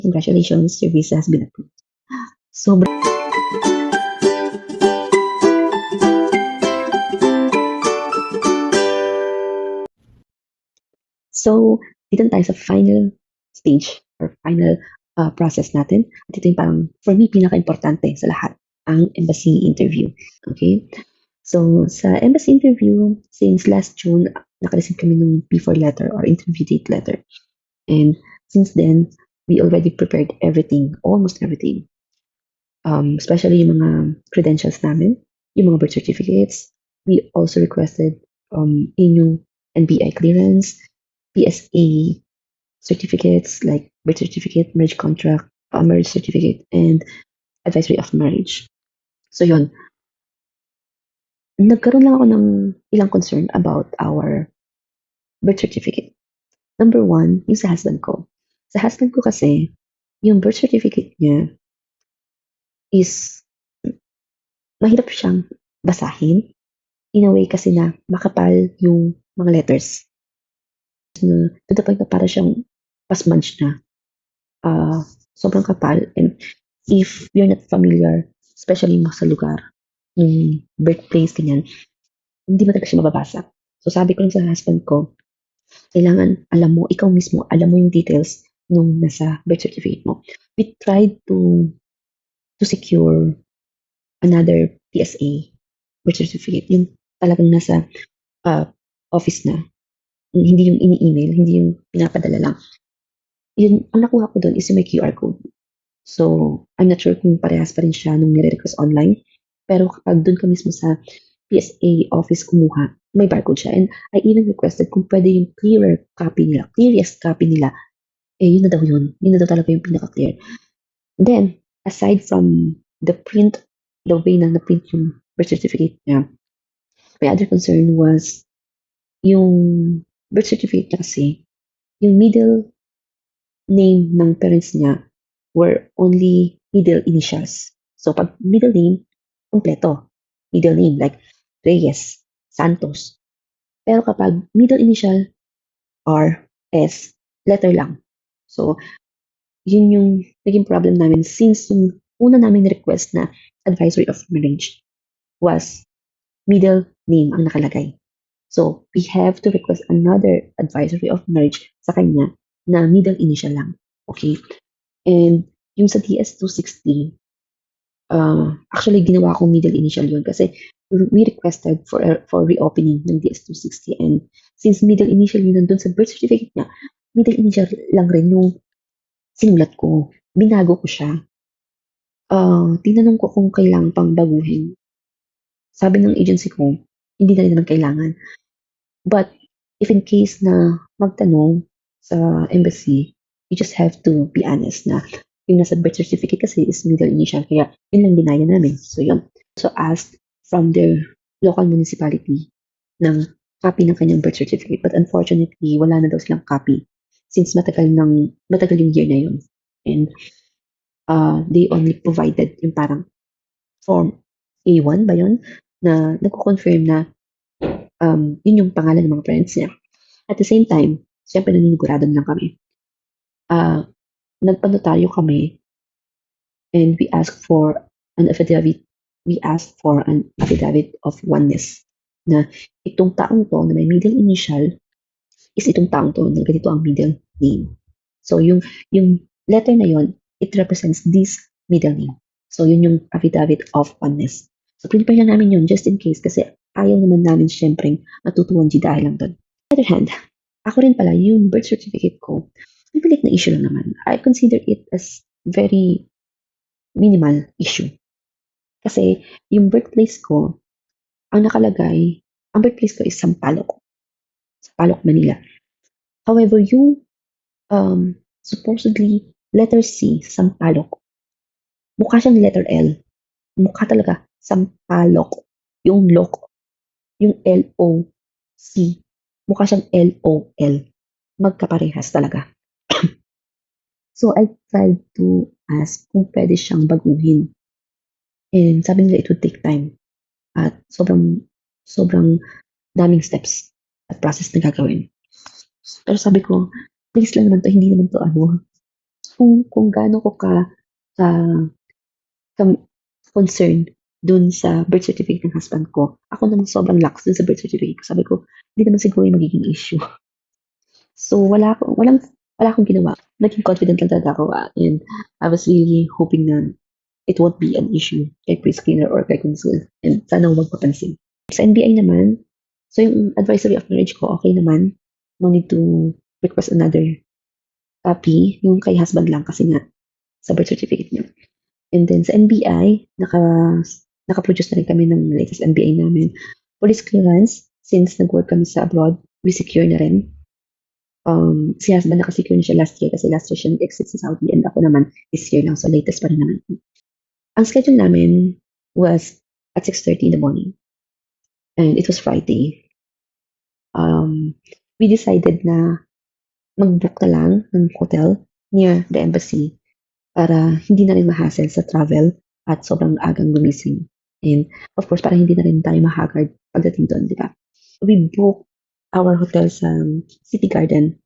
Congratulations, your visa has been approved. Sobra So, dito na tayo sa final stage or final process natin. At ito yung parang, for me, pinaka-importante sa lahat, ang embassy interview. Okay? So, sa embassy interview, since last June, nakareceive kami ng P4 letter or interview date letter. And since then, we already prepared everything, almost everything. Especially yung mga credentials namin, yung mga birth certificates. We also requested inyong NBI clearance, PSA certificates like birth certificate, marriage contract, marriage certificate, and advisory of marriage. So yun, nagkaroon lang ako ng ilang concern about our birth certificate. Number one, yung sa husband ko. Sa husband ko kasi, yung birth certificate niya is mahirap siyang basahin. In a way kasi na makapal yung mga letters. Na, to the point na para siyang pasmudge na. Sobrang kapal. And if you're not familiar, especially mo sa lugar, yung birthplace, ganyan, hindi mo talaga siya mababasa. So sabi ko lang sa husband ko, kailangan alam mo, ikaw mismo, alam mo yung details nung nasa birth certificate mo. We tried to secure another PSA birth certificate, yung talagang nasa office na. Hindi yung ini-email, hindi yung pinapadala lang. Yun, ang nakuha ko doon is yung may QR code. So, I'm not sure kung parehas pa rin siya nung nire-request online. Pero kapag doon ka mismo sa PSA office kumuha, may barcode siya. And I even requested kung pwede yung clearest copy nila. Yun na daw yun. Yun na daw talaga yung pinaka-clear. Then, aside from the print, the way na na-print yung birth certificate niya, my other concern was yung birth certificate niya kasi, yung middle name ng parents niya were only middle initials. So, pag middle name, kompleto. Middle name, like Reyes, Santos. Pero kapag middle initial, R, S, letter lang. So, yun yung naging problem namin since yung una namin request na advisory of marriage was middle name ang nakalagay. So, we have to request another advisory of marriage sa kanya na middle initial lang. Okay? And yung sa DS-260, actually ginawa ko middle initial yun kasi we requested for reopening ng DS-260 and since middle initial yun nandun sa birth certificate niya, middle initial lang rin yung sinulat ko. Binago ko siya. Tinanong ko kung kailangan pang baguhin. Sabi ng agency ko, hindi na rin naman kailangan. But if in case na magtanong sa embassy, you just have to be honest na yung nasa birth certificate kasi is middle initial, kaya yun lang binaya namin. So yun. So asked from their local municipality ng copy ng kanyang birth certificate. But unfortunately, wala na daw silang copy since matagal yung year na yun. And they only provided yung parang form A1 ba yun? Na nagko-confirm na yun yung pangalan ng mga parents niya. At the same time, siyempre naninigurado lang kami. Nagpanotaryo kami and we asked for an affidavit. We asked for an affidavit of oneness na itong taong to na may middle initial is itong taong to na ganito ang middle name. So yung letter na yon, it represents this middle name. So yun yung affidavit of oneness. So prepare lang namin yun just in case kasi ayaw naman namin syempre matutuwan dahil lang doon. On the other hand, ako rin pala yung birth certificate ko, mabilit na issue lang naman. I consider it as very minimal issue. Kasi yung birthplace ko, ang nakalagay, ang birthplace ko is Sampaloc. Sampaloc, Manila. However, yung supposedly letter C, Sampaloc, mukha siyang letter L. Mukha talaga, Sampaloc. Yung loc, yung L-O-C, mukha siyang L-O-L. Magkaparehas talaga. So, I tried to ask kung pwede siyang baguhin. And sabi nila it would take time. At sobrang daming steps at process na gagawin. Pero sabi ko, please lang naman to, hindi naman to kung gaano ko ka kam concerned dun sa birth certificate ng husband ko, ako naman sobrang lax dun sa birth certificate ko. Sabi ko, "Hindi naman siguro yung magiging issue." So, wala akong ginawa. Naging confident lang talaga ako, and I was really hoping na it won't be an issue kay pre-screener or kay consul, and sana huwag mapansin. Sa NBI naman, so yung advisory of marriage ko, okay naman. No need to request another copy. Yung kay husband lang kasi nga sa birth certificate niya. And then sa NBI, naka-produce na rin kami ng latest NBI namin. Police clearance, since nag-work kami sa abroad, we secure na rin. Si husband naka-secure na siya last year kasi last year siya nag-exit sa Saudi, and ako naman this year lang, so latest pa rin naman. Ang schedule namin was at 6:30 in the morning, and it was Friday. We decided na mag-book na lang ng hotel near the embassy para hindi na rin ma-hassle sa travel at sobrang agang gumising. And of course, para hindi na rin tayo ma-haggard pagdating doon, di ba? We booked our hotel sa City Garden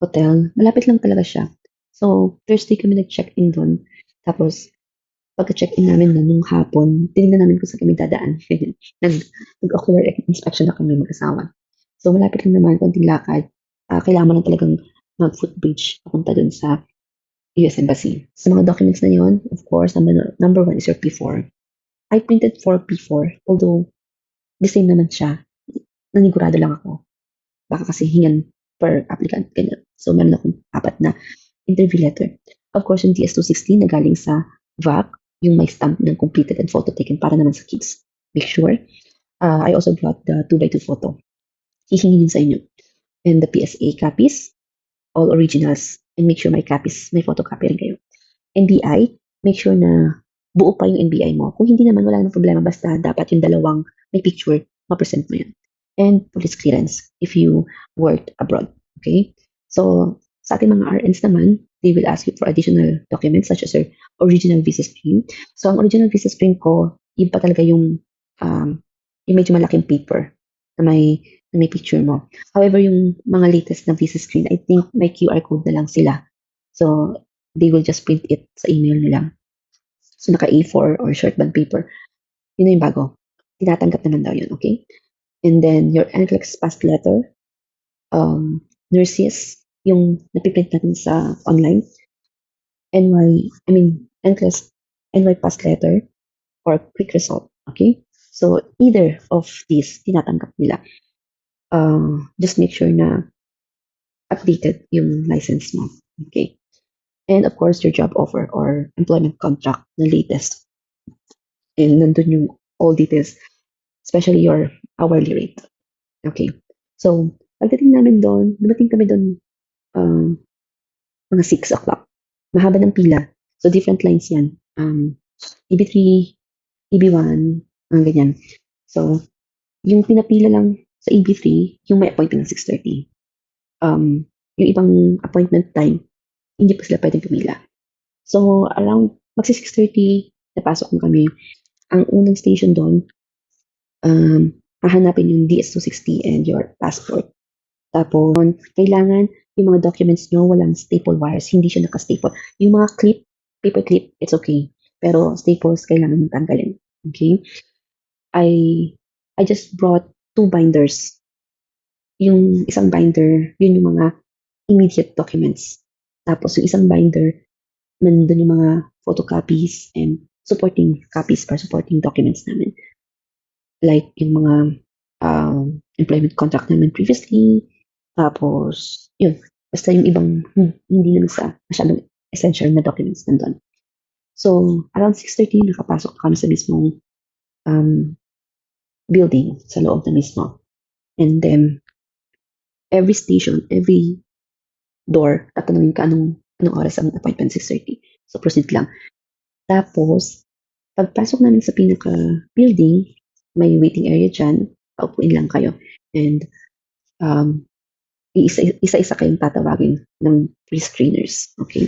Hotel. Malapit lang talaga siya. So, Thursday kami nag-check-in doon. Tapos, pagka-check-in namin na nung hapon, tinignan namin kung saan kami dadaan. Nag-ocular inspection na kami mag-asawa. So, malapit lang naman, konting lakad. Kailangan mo lang talagang mag-footbridge papunta dun sa US Embassy. Sa mga documents na yon, of course, number one is your P4. I printed for P4, although the same naman siya. Nanigurado lang ako. Baka kasi hingan per applicant. Ganyan. So, meron akong 4 na interview letter. Of course, yung DS-260 na galing sa VAC, yung may stamp ng completed and photo taken para naman sa kids. Make sure. I also brought the 2x2 photo. Hihingin sa inyo. And the PSA copies, all originals. And make sure may copies, may photocopy rin kayo. NBI, make sure na buo pa yung NBI mo. Kung hindi naman, wala namang problema. Basta dapat yung dalawang may picture, ma-present mo yun. And police clearance if you worked abroad. Okay? So, sa ating mga RNs naman, they will ask you for additional documents such as your original visa screen. So, ang original visa screen ko, yun pa talaga yung medyo malaking paper na may picture mo. However, yung mga latest na visa screen, I think may QR code na lang sila. So, they will just print it sa email nila. So, naka A4 or short band paper. Yun na yung bago. Tinatanggap naman daw yun, okay? And then, your NCLEX pass letter, nurses, yung napiprint natin sa online, NCLEX, NY pass letter, or quick result, okay? So, either of these, tinatanggap nila. Just make sure na updated yung license mo, okay? And of course, your job offer or employment contract na latest. And nandun yung all details, especially your hourly rate. Okay. So, pagdating namin doon, dumating kami doon mga 6 o'clock. Mahaba ng pila. So, different lines yan. EB3, EB1, ganyan. So, yung pinapila lang sa EB3, yung may appointment ng 6:30. Yung ibang appointment time, hindi pa sila pwedeng pumila. So, around magsi-6:30, napasok na kami. Ang unang station doon, hahanapin yung DS-260 and your passport. Tapos, kailangan yung mga documents nyo, walang staple wires, hindi siya naka-staple. Yung mga paper clip, it's okay. Pero staples, kailangan mong tanggalin. Okay? I just brought 2 binders. Yung isang binder, yun yung mga immediate documents. Tapos yung isang binder, nandun yung mga photocopies and supporting copies or supporting documents namin. Like yung mga employment contract namin previously. Tapos, yun. Basta yung ibang hindi naman sa masyadong essential na documents nandun. So, around 6:30, nakapasok kami sa mismong building sa loob na mismo. And then, every station, every door, tatanungin ka anong oras ang appointment, 6:30. So, proceed lang. Tapos, pagpasok namin sa pinaka-building, may waiting area dyan, paupuin lang kayo. And, isa-isa kayong tatawagin ng pre-screeners. Okay?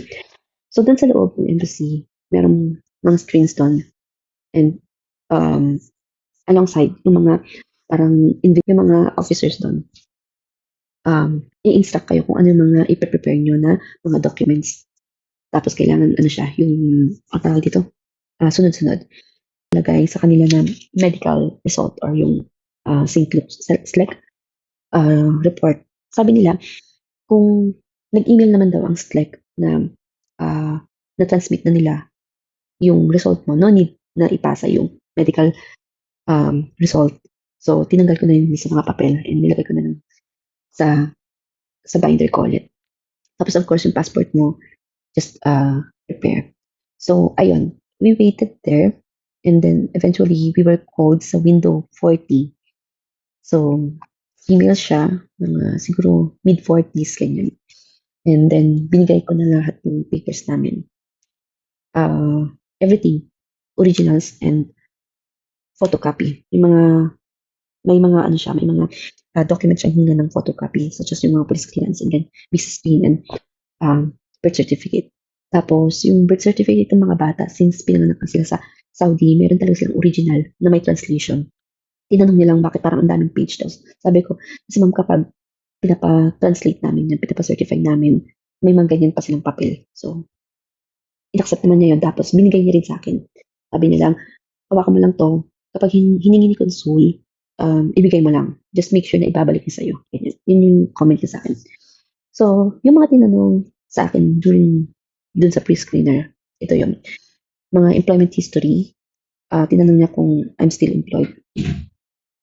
So, dun sa loob ng embassy, merong mga screens doon. And, alongside, yung mga yung mga officers doon, i-instruct kayo kung ano yung mga ipe-prepare nyo na mga documents Tapos kailangan ano siya, yung ang tawag dito, sunod-sunod. Lagay sa kanila na medical result or yung St. Luke's SLEC report. Sabi nila, kung nag-email naman daw ang SLEC na na-transmit na nila yung result mo, no need na ipasa yung medical result. So, tinanggal ko na yun sa mga papel and nilagay ko na lang sa binder ko ulit. Tapos, of course, yung passport mo, just prepare. So, ayun, we waited there and then eventually we were called sa window 40. So, female siya, mga siguro mid-40s, ganyan. And then, binigay ko na lahat ng papers namin. Everything, originals and photocopy. May mga ano siya, may mga documents siyang hinga ng photocopy, such as yung mga police clearance and then business PIN and birth certificate. Tapos, yung birth certificate ng mga bata, since pinanganak na sila sa Saudi, meron talaga silang original na may translation. Tinanong niya lang bakit parang ang daming page daw. Sabi ko, kasi ma'am kapag pinapa-translate namin yan, pinapa-certify namin, may mga ganyan pa silang papel. So, inaccept naman niya yun. Tapos, binigay niya rin sa akin. Sabi niya lang, hawakan mo lang to. Kapag hiningi ni Consul, ibigay mo lang. Just make sure na ibabalik niya sa'yo. Ganyan. Yun yung comment niya sa akin. So, yung mga tinanong sa akin dun sa pre-screener, ito yung mga employment history. Tinanong niya kung I'm still employed.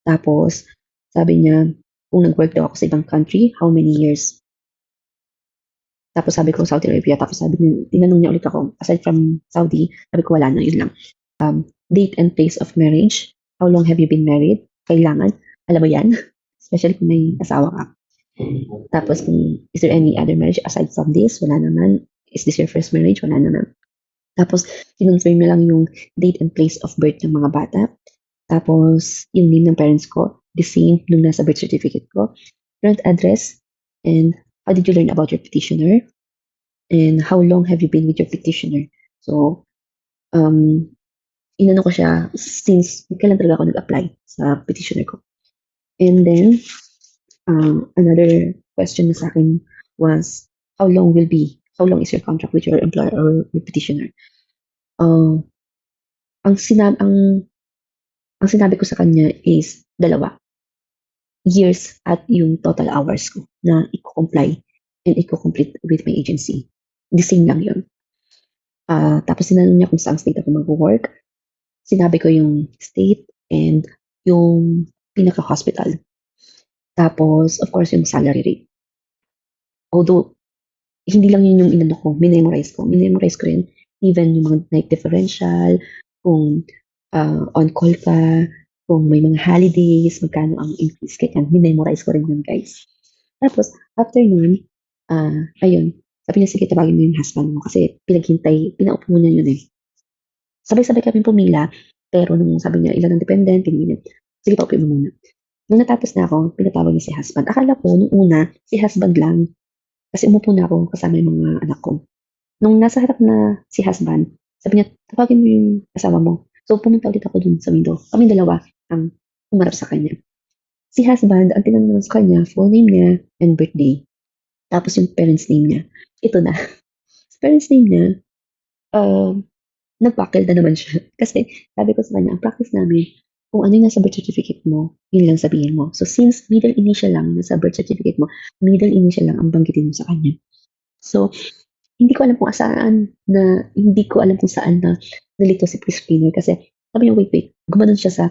Tapos, sabi niya, kung nag-work daw ako sa ibang country, how many years? Tapos sabi ko, Saudi Arabia. Tapos sabi niya, tinanong niya ulit ako, aside from Saudi, sabi ko, wala na, yun lang. Date and place of marriage. How long have you been married? Kailangan. Alam mo yan? Especially kung may asawa ka. Tapos, is there any other marriage aside from this? Wala naman. Is this your first marriage? Wala naman. Tapos, kinonfirm na lang yung date and place of birth ng mga bata. Tapos, yung name ng parents ko, the same nung nasa birth certificate ko. Current address, and how did you learn about your petitioner? And how long have you been with your petitioner? So, inano ko siya since kailan talaga ako nag-apply sa petitioner ko. And then, another question na sa akin was, how long is your contract with your employer or your petitioner? Ang sinabi ko sa kanya is 2 years at yung total hours ko na i-comply and i-complete with my agency. The same lang yun. Tapos sinanong niya kung saan state ako mag-work. Sinabi ko yung state and yung pinaka-hospital. Tapos, of course, yung salary rate. Although, hindi lang yun yung inano ko, minemorize ko. Minemorize ko rin even yung mga night differential, kung on-call ka, kung may mga holidays, magkano ang increase, kaya minemorize ko rin yun, guys. Tapos, after nun, ayun, sabi niya, sige, tabagin mo yung husband mo kasi pinaupo mo niya yun eh. Sabay-sabay kami pumila, pero nung sabi niya, ilan ang dependent, ganyan, sige, paupo mo muna. Nung natapos na ako, pinatawag niya si husband. Akala ko, nung una, si husband lang. Kasi umupo na ako kasama yung mga anak ko. Nung nasa harap na si husband, sabi niya, tawagin mo yung asawa mo. So, pumunta ulit ako dun sa window. Kami dalawa ang umarap sa kanya. Si husband, ang tinanong sa kanya, full name niya and birthday. Tapos yung parents name niya. Ito na. Sa parents name niya, nagpakil na naman siya. Kasi sabi ko sa kanya, ang practice namin, kung ano yung nasa birth certificate mo, yun lang sabihin mo. So, since middle initial lang nasa birth certificate mo, middle initial lang ang banggitin mo sa kanya. So, hindi ko alam kung saan na nalito si pre-screener kasi sabi niya, wait, gumanon siya sa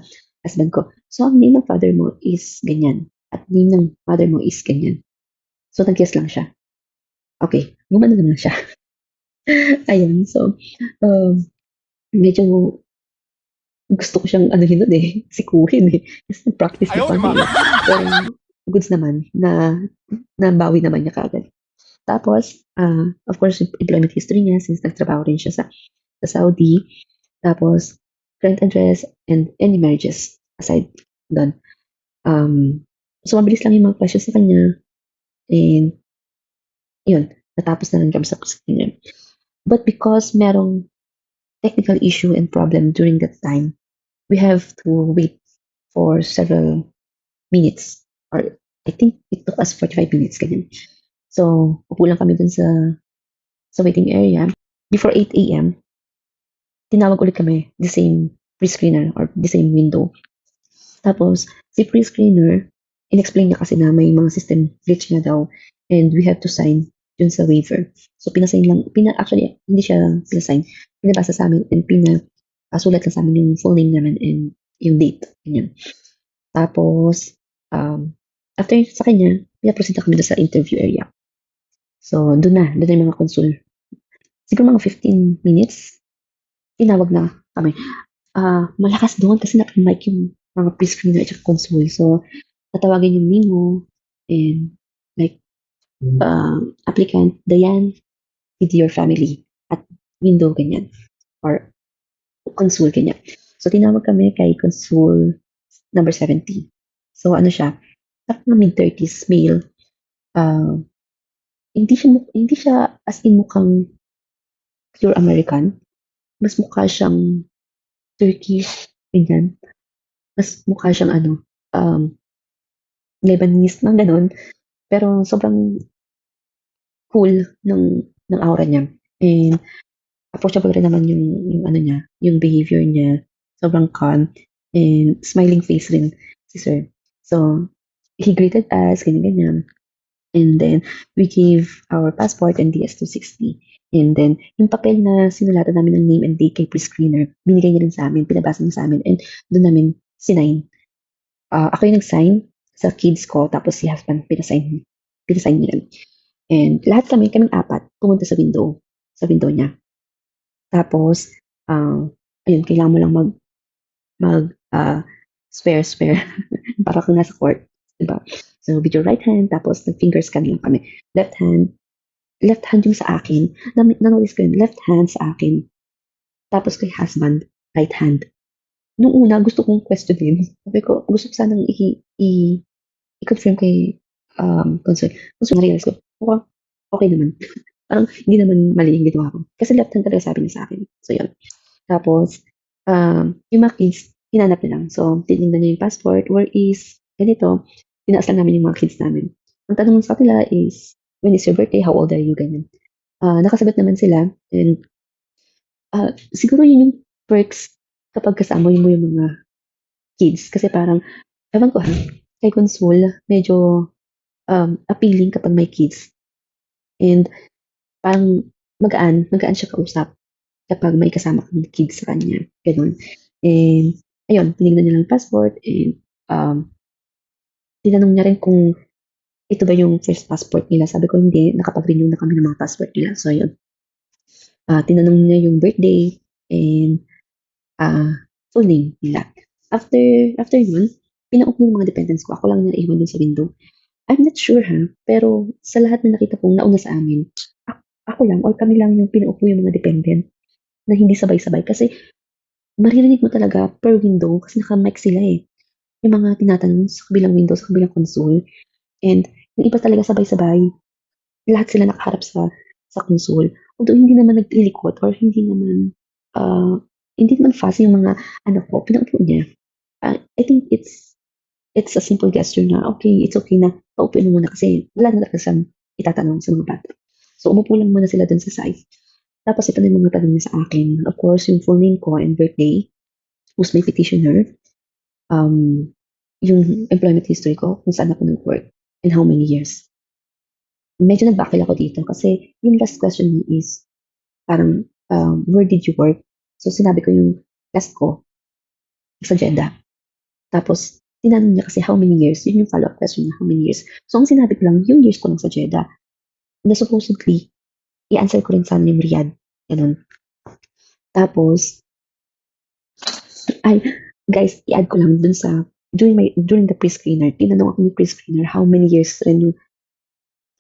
husband ko. So, ang name ng father mo is ganyan at name ng mother mo is ganyan. So, nag-guess lang siya. Okay, gumanon naman siya. Ayun, so, medyo gusto ko siyang anuhin nun eh, sikuhin eh. Kasi nag-practice na kami. Pero goods naman, na nabawi naman niya kaagad. Tapos, of course, employment history niya since nagtrabaho rin siya sa Saudi. Tapos, current address and any marriages aside doon. So, mabilis lang yung mga questions sa kanya. And, yun, natapos na ng job sa kanya. But because merong technical issue and problem during that time, we have to wait for several minutes. Or, I think it took us 45 minutes, ganyan. So, upo lang kami dun sa waiting area. before 8 a.m., tinawag ulit kami, the same pre-screener or the same window. Tapos, si pre-screener, in-explain niya kasi na may mga system glitch na daw and we have to sign dun sa waiver. So, pinasign lang, actually, hindi siya pinasign. Pinabasa sa amin and sulat lang sa amin yung full name namin and yung date. Ganyan. Tapos, after sa kanya, pinaproceed na kami doon sa interview area. So, doon na yung mga consul. Siguro mga 15 minutes, tinawag na kami. Malakas doon kasi naka-mic yung mga pre-screener at consul. So, tatawagin yung name mo and like, applicant, Diane, with your family at window, ganyan. Or consul, ganyan. So, tinawag kami kay consul number 70. So, ano siya, mga mid-30s, male. Hindi siya as in mukhang pure American. Mas mukha siyang Turkish, ganyan. Mas mukha siyang Lebanese, mga ganun. Pero sobrang cool ng aura niya. And approachable rin naman yung ano niya, yung behavior niya. Sobrang calm and smiling face rin si sir. So, he greeted us, ganyan-ganyan. And then, we gave our passport and DS-260. And then, yung papel na sinulatan namin ng name and date kay pre-screener, binigay niya rin sa amin, pinabasa niya sa amin, and doon namin sinign. Ako yung nag-sign sa kids ko, tapos si husband pinasign niya rin. And lahat kaming apat, pumunta sa window niya. Tapos, ayun, kailangan mo lang swear, para kang nasa court, diba? So, with your right hand, tapos nag-finger scan lang kami. Left hand yung sa akin. Na-notice ko yun, left hand sa akin. Tapos kay husband, right hand. Nung una, gusto kong questionin. Sabi ko, gusto ko sanang i-confirm kay consul. Gusto na-realize ko, okay naman. Parang hindi naman mali yung ginawa ko. Kasi left hand talaga sabi niya sa akin. So, yun. Tapos, yung mga kids, hinanap niya lang. So, tinignan niya yung passport, where is, ganito, tinaas lang namin yung mga kids namin. Ang tanong sa kanila is, when is your birthday? How old are you? Ganyan. Nakasagot naman sila. And, siguro yun yung perks kapag kasama mo yung mga kids. Kasi parang, ewan ko kay Consul, medyo appealing kapag may kids. And, parang magaan siya kausap kapag may kasama kang kids sa kanya. Ganun. And, ayun, tinignan niya lang yung passport and tinanong niya rin kung ito ba yung first passport nila. Sabi ko, hindi, nakapag-renew na kami ng mga passport nila. So, yun. Tinanong niya yung birthday and full name nila. After yun, pinaupo yung mga dependents ko. Ako lang naiwan dun sa window. I'm not sure pero sa lahat na nakita kong nauna sa amin, ako lang or kami lang yung pinaupo yung mga dependent na hindi sabay-sabay kasi maririnig mo talaga per window kasi naka-mic sila eh. Yung mga tinatanong sa kabilang window, sa kabilang console. And yung iba talaga sabay-sabay. Lahat sila nakaharap sa console. Although hindi naman nagtilikot or hindi naman fast yung mga ko, pinaupo niya. I think it's a simple gesture na, okay, it's okay na paupuin mo muna kasi wala na talaga siyang itatanong sa mga bata. So, umupo lang muna sila dun sa side. Tapos, ito na yung mga tanong niya sa akin. Of course, yung full name ko and birthday, who's my petitioner, yung employment history ko, kung saan ako nag-work, and how many years. Medyo nag-backfill ako dito kasi yung last question is parang, where did you work? So, sinabi ko yung last ko sa Jeddah. Tapos, tinanong niya kasi how many years, yun yung follow-up question niya, how many years. So, ang sinabi ko lang, yung years ko lang sa Jeddah, na supposedly, i-answer ko rin sana yung Riyadh. Ganun. Tapos, guys, i-add ko lang dun sa, during the pre-screener, tinanong ako ni pre-screener how many years rin yung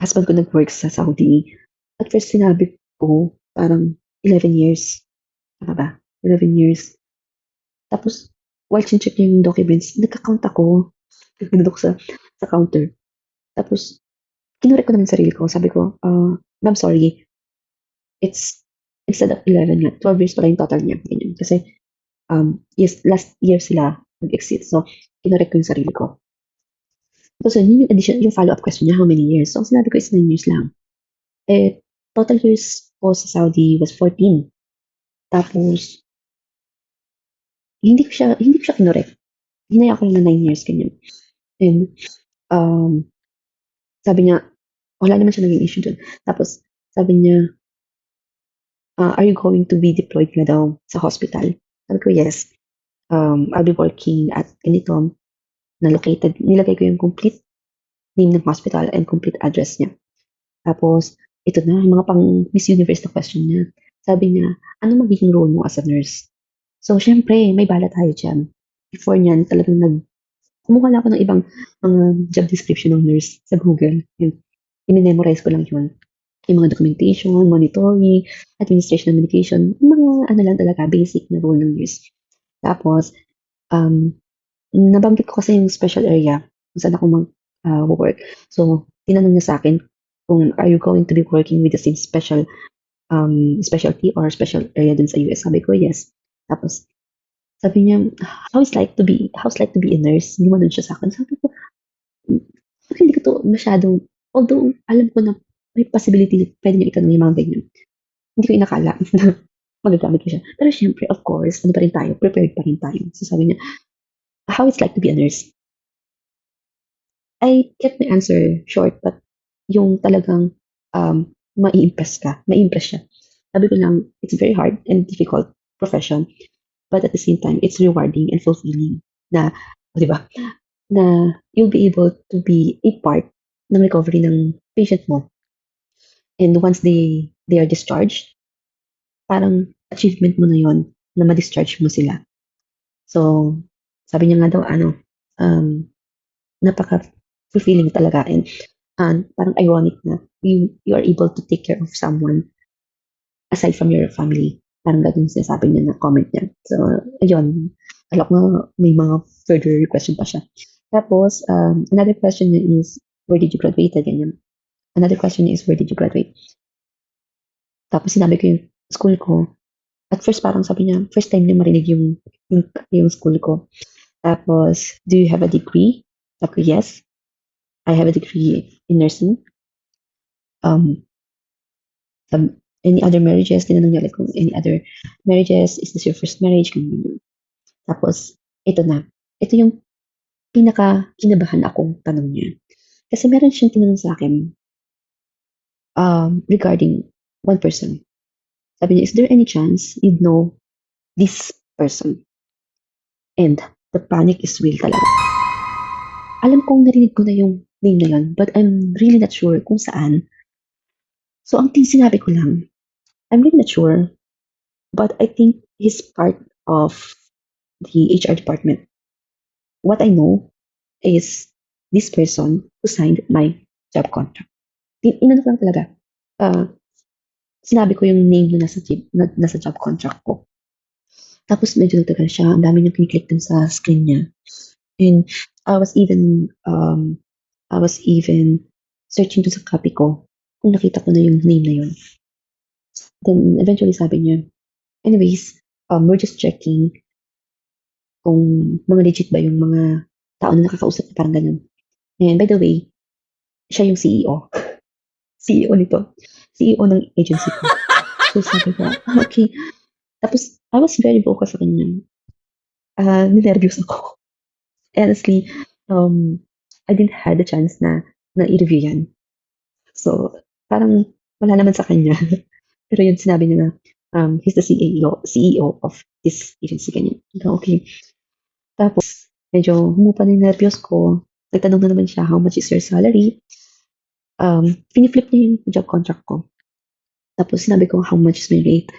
husband ko nag-work sa Saudi. At first, sinabi ko, parang 11 years. Tama ba? 11 years. Tapos, while check niya yung documents, nagka-count ako. Nagdudok sa counter. Tapos, kinurek ko naman sarili ko. Sabi ko, ma'am, sorry. It's, instead of 11 nga, 12 years pala yung total niya. Ganyan. Kasi, yes, last year sila nag-exit. So, kinurek ko yung sarili ko. Tapos, yun yung addition, yung follow-up question niya, how many years? So, ang sinabi ko is 9 years lang. Total years ko sa Saudi was 14. Tapos, hindi ko siya kinorek. Hinaya ko lang na 9 years, ganyan. And, um, sabi niya, wala naman siya naging issue dun. Tapos, sabi niya, are you going to be deployed na daw sa hospital? Sabi ko, yes. I'll be working at ganito, na located. Nilagay ko yung complete name ng hospital and complete address niya. Tapos, ito na, yung mga pang Miss Universe na question niya. Sabi niya, ano magiging role mo as a nurse? So, syempre, may bala tayo dyan. Before niyan, talagang kumuha lang ako ng ibang mga job description ng nurse sa Google. Yun. I-memorize ko lang yun. Yung mga documentation, monitoring, administration ng medication, yung mga ano lang talaga, basic na role ng nurse. Tapos, um, nabanggit ko kasi yung special area kung saan ako mag-work. So, tinanong niya sa akin kung are you going to be working with the same specialty or special area dun sa US. Sabi ko, yes. Tapos, sabi niya, how's like to be a nurse? Gumanon siya sa akin. Sabi ko, hindi ko to masyadong, although alam ko na may possibility na pwede niya itanong yung mga ganyan. Hindi ko inakala na magagamit ko siya. Pero syempre, of course, ano pa rin tayo, prepared pa rin tayo. So sabi niya, how it's like to be a nurse? I kept my answer short, but yung talagang mai-impress siya. Sabi ko lang, it's very hard and difficult profession, but at the same time, it's rewarding and fulfilling na, di ba, na you'll be able to be a part ng recovery ng patient mo. And once they are discharged, parang achievement mo na yon na ma-discharge mo sila. So, sabi niya nga daw, napaka-fulfilling talaga and parang ironic na you are able to take care of someone aside from your family. Parang ganun sinasabi niya na comment niya. So, ayun. Alam ko may mga further question pa siya. Tapos, another question niya is, where did you graduate? Ganyan. Another question is, where did you graduate? Tapos sinabi ko yung school ko. At first, parang sabi niya, first time niya marinig yung school ko. Tapos, do you have a degree? Sabi ko, yes. I have a degree in nursing. Any other marriages? Tinanong niya like, kung any other marriages? Is this your first marriage? Ganyan. Tapos, ito na. Ito yung pinaka-kinabahan akong tanong niya. Kasi meron siyang tinanong sa akin regarding one person. Sabi niya, is there any chance you'd know this person? And the panic is real talaga. Alam kong narinig ko na yung name na yun, but I'm really not sure kung saan. So, ang sinabi ko lang, I'm really not sure, but I think he's part of the HR department. What I know is this person who signed my job contract. Inano ko lang talaga. Sinabi ko yung name na nasa job contract ko. Tapos medyo nagtagal siya. Ang dami niyang kiniklik dun sa screen niya. And I was even searching dun sa copy ko kung nakita ko na yung name na yun. Then eventually sabi niya, anyways, we're just checking kung mga legit ba yung mga tao na nakakausap na parang ganun. And by the way, siya yung CEO. CEO nito. CEO ng agency ko. So sabi ko, okay. Tapos, I was very vocal sa kanya. Ninervyos ako. Honestly, I didn't had the chance na i-review yan. So, parang wala naman sa kanya. Pero yun, sinabi niya na, he's the CEO of this agency. Ganyan. Okay. Tapos, medyo humupa na yung nervyos ko. Nagtanong na naman siya, how much is your salary? Piniflip niya yung job contract ko. Tapos, sinabi ko, how much is my rate?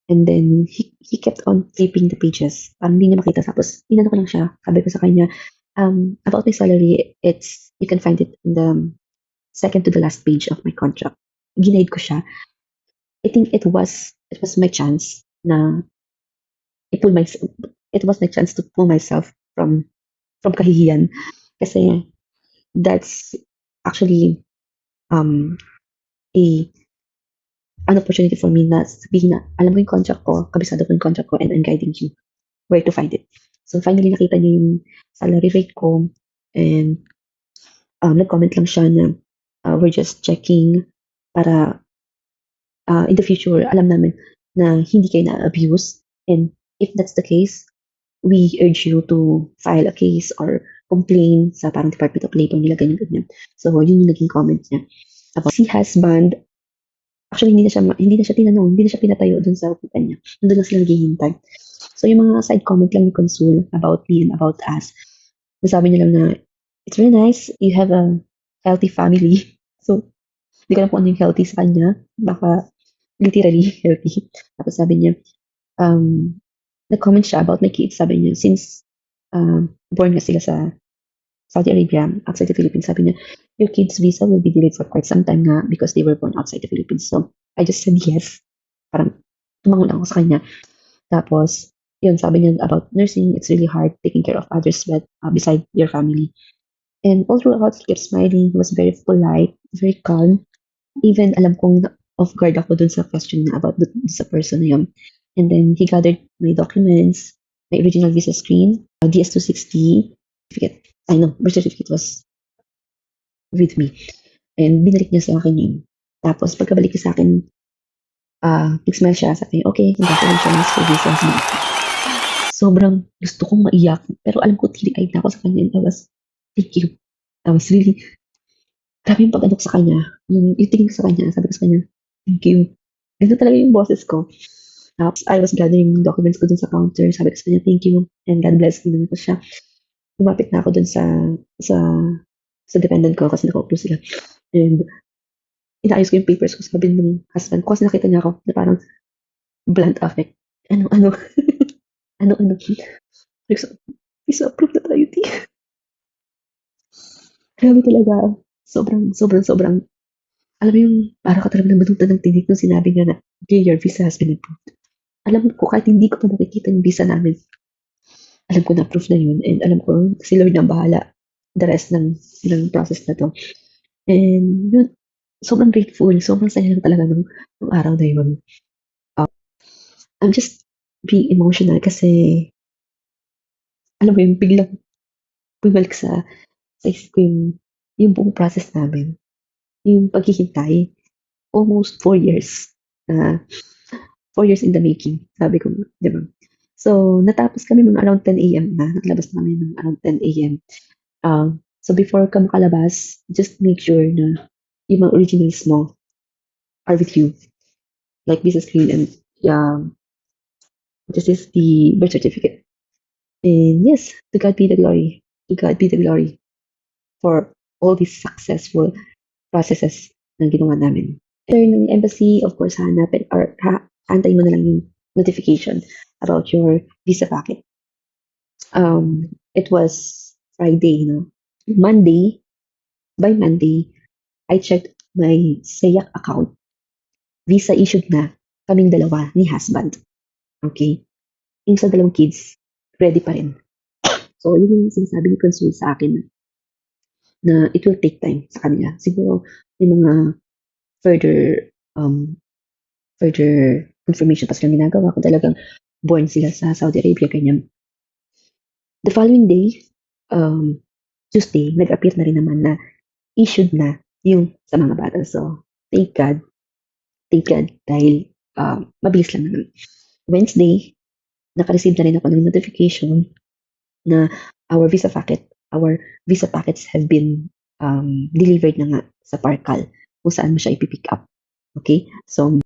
And then, he kept on flipping the pages. Parang hindi niya makita. Tapos, inano ko lang siya. Sabi ko sa kanya, about my salary, you can find it in the second to the last page of my contract. Ginaid ko siya. I think it was my chance na it was my chance to pull myself from kahihiyan. Kasi, that's actually an opportunity for me na sabihin na, alam mo yung contract ko, kabisado ko yung contract ko, and I'm guiding you where to find it. So, finally, nakita niya yung salary rate ko, and nag-comment lang siya na we're just checking para in the future, alam namin na hindi kayo na-abuse. And if that's the case, we urge you to file a case or complain sa parang Department of Labor nila, ganyan-ganyan. So, yun yung naging comment niya. Tapos, si husband, actually, hindi na siya tinanong, hindi na siya pinatayo dun sa upuan niya. Nandun lang sila naghihintay. So, yung mga side comment lang ni Consul about me and about us, nasabi niya lang na, it's really nice, you have a healthy family. So, hindi ko alam kung ano yung healthy sa kanya. Baka, literally healthy. Tapos sabi niya, nag-comment siya about my kids. Sabi niya, since born nga sila sa Saudi Arabia, outside the Philippines, sabi niya, your kids' visa will be delayed for quite some time nga because they were born outside the Philippines. So, I just said yes. Parang tumangon ako sa kanya. Tapos, yun, sabi niya about nursing, it's really hard taking care of others but beside your family. And all throughout, he kept smiling. He was very polite, very calm. Even alam kong off guard ako dun sa question na about sa person na yun. And then, he gathered my documents, my original visa screen, DS-260, certificate. I know, birth certificate was with me. And binalik niya sa akin yun. Tapos, pagkabalik niya sa akin, nag-smile siya. Sabi niya, okay, congratulations for visa. Sobrang gusto kong maiyak. Pero alam ko, tili-eyed na ako sa kanya. And I was, thank you. I was really, grabe yung pag-ano ko sa kanya. Yung tingin ko sa kanya, sabi ko sa kanya, thank you. Ganito talaga yung boses ko. Tapos, I was gathering documents ko dun sa counter. Sabi ko sa kanya, thank you. And God bless you. Ko siya. Lumapit na ako dun sa dependent ko kasi nakaupo sila. And inaayos ko yung papers ko. Sabi ng husband ko kasi nakita niya ako na parang blunt affect. Ano? Ano? Please approve na tayo, T. Grabe talaga. Sobrang. Alam mo yung para ka talaga nabalutan ng tinig nung sinabi niya na, okay, your visa has been approved. Alam ko, kahit hindi ko pa nakikita yung visa namin, alam ko na proof na yun. And alam ko, si Lord na bahala the rest ng process na to. And yun, sobrang grateful. Sobrang saya lang talaga ng araw na yun. I'm just being emotional kasi alam mo yung biglang bumalik sa isip ko yung buong process namin. Yung paghihintay. Almost 4 years. 4 years in the making. Sabi ko, di ba? So, natapos kami mga around 10 a.m. na. Naglabas na kami ng around 10 a.m. So, before ka makalabas, just make sure na yung mga originals mo are with you. Like visa screen and this is the birth certificate. And yes, to God be the glory. To God be the glory for all these successful processes na ginawa namin. After ng embassy, of course, hanapin or antayin mo na lang yung notification about your visa packet. It was Friday, no? By Monday, I checked my SEAC account. Visa issued na kaming dalawa ni husband. Okay? Yung sa dalawang kids, ready pa rin. So, yun yung sinasabi ni Consul sa akin na it will take time sa kanila. Siguro, may mga further confirmation pa silang ginagawa kung talagang born sila sa Saudi Arabia, ganyan. The following day, Tuesday, nag-appear na rin naman na issued na yung sa mga bata. So, thank God, dahil mabilis lang naman. Wednesday, naka-receive na rin ako ng notification na our visa packets have been delivered na nga sa Parkal kung saan mo siya ipipick up. Okay? So,